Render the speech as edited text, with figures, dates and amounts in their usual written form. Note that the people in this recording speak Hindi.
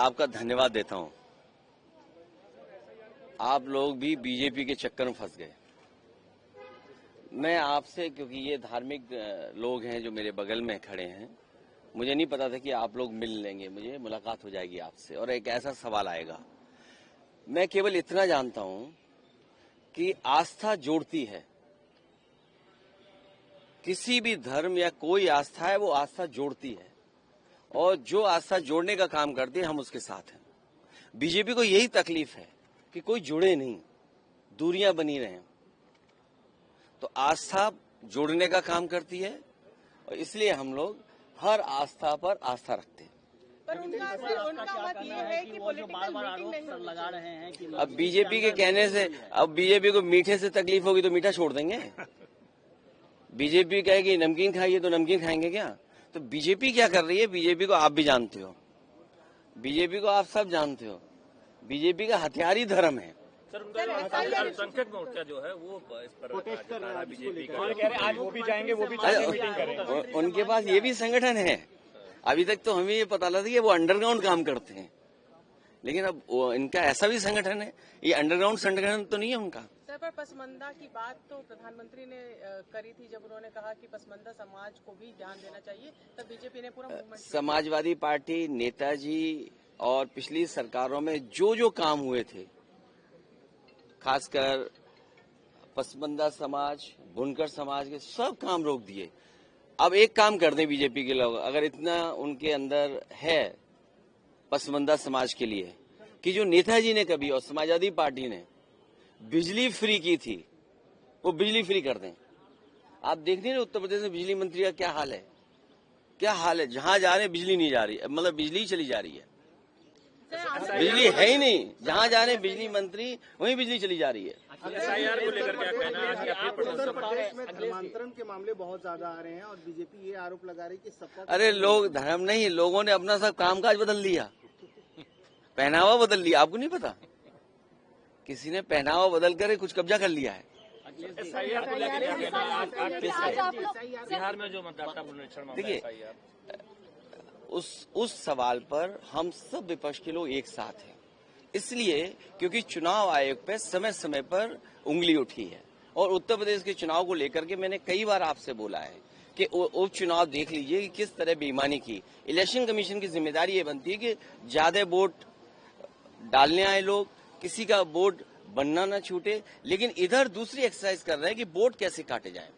आपका धन्यवाद देता हूं। आप लोग भी बीजेपी के चक्कर में फंस गए। मैं आपसे, क्योंकि ये धार्मिक लोग हैं जो मेरे बगल में खड़े हैं, मुझे नहीं पता था कि आप लोग मिल लेंगे, मुझे मुलाकात हो जाएगी आपसे और एक ऐसा सवाल आएगा। मैं केवल इतना जानता हूं कि आस्था जोड़ती है। किसी भी धर्म या कोई आस्था है, वो आस्था जोड़ती है, और जो आस्था जोड़ने का काम करती है हम उसके साथ हैं। बीजेपी को यही तकलीफ है कि कोई जुड़े नहीं, दूरियां बनी रहें। तो आस्था जोड़ने का काम करती है और इसलिए हम लोग हर आस्था पर आस्था रखते हैं। पर उनका मत ये है कि पॉलिटिकल मीटिंग नहीं लगा रहे हैं कि अब बीजेपी के कहने से, अब बीजेपी को मीठे से तकलीफ होगी तो मीठा छोड़ देंगे। बीजेपी कहेगी नमकीन खाइए तो नमकीन खाएंगे क्या? तो बीजेपी क्या कर रही है, बीजेपी को आप भी जानते हो, बीजेपी को आप सब जानते हो। बीजेपी का हथियार ही धर्म है। सर, उनका अल्पसंख्यक मोर्चा जो है वो इस पर प्रोटेस्ट कर रहा है बीजेपी का। कह रहे हैं आज वो भी जाएंगे, वो भी मीटिंग करेंगे। उनके पास ये भी संगठन है। अभी तक तो हमें ये पता लगा कि वो अंडरग्राउंड काम करते हैं, लेकिन अब इनका ऐसा भी संगठन है। ये अंडरग्राउंड संगठन तो नहीं है उनका। सर, पर पसमंदा की बात तो प्रधानमंत्री ने करी थी जब उन्होंने कहा कि पसमंदा समाज को भी ध्यान देना चाहिए, तब बीजेपी ने पूरा मूवमेंट। समाजवादी पार्टी, नेताजी और पिछली सरकारों में जो जो काम हुए थे, खासकर पसमंदा समाज, बुनकर समाज के सब काम रोक दिए। अब एक काम कर दें बीजेपी के लोग, अगर इतना उनके अंदर है पसमंदा समाज के लिए, कि जो नेताजी ने कभी और समाजवादी पार्टी ने बिजली फ्री की थी, वो बिजली फ्री कर दें। आप देखते हैं उत्तर प्रदेश में बिजली मंत्री का क्या हाल है, क्या हाल है। जहां जा रहे हैं बिजली नहीं जा रही, मतलब बिजली चली जा रही है, बिजली है ही नहीं। जहां जा रहे हैं बिजली मंत्री, वहीं बिजली चली जा रही है। एसआईआर को लेकर क्या कहना है? उत्तर प्रदेश में धर्मांतरण के मामले बहुत ज्यादा आ रहे हैं और बीजेपी ये आरोप लगा रही है कि सबका। अरे लोग धर्म नहीं, लोगों ने अपना सब कामकाज बदल लिया, पहनावा बदल लिया। आपको नहीं पता, किसी ने पहनावा बदल कर कुछ कब्जा कर लिया है। एसआईआर को लेकर क्या कहना है? बिहार में जो मतदाता पुनरीक्षण मामला है, देखिए, उस सवाल पर हम सब विपक्ष के लोग एक साथ हैं, इसलिए क्योंकि चुनाव आयोग पे समय समय पर उंगली उठी है। और उत्तर प्रदेश के चुनाव को लेकर के मैंने कई बार आपसे बोला है कि उपचुनाव देख लीजिए कि किस तरह बेईमानी की। इलेक्शन कमीशन की जिम्मेदारी ये बनती है कि ज्यादा वोट डालने आए लोग, किसी का वोट बनना न छूटे, लेकिन इधर दूसरी एक्सरसाइज कर रहे हैं कि वोट कैसे काटे जाए।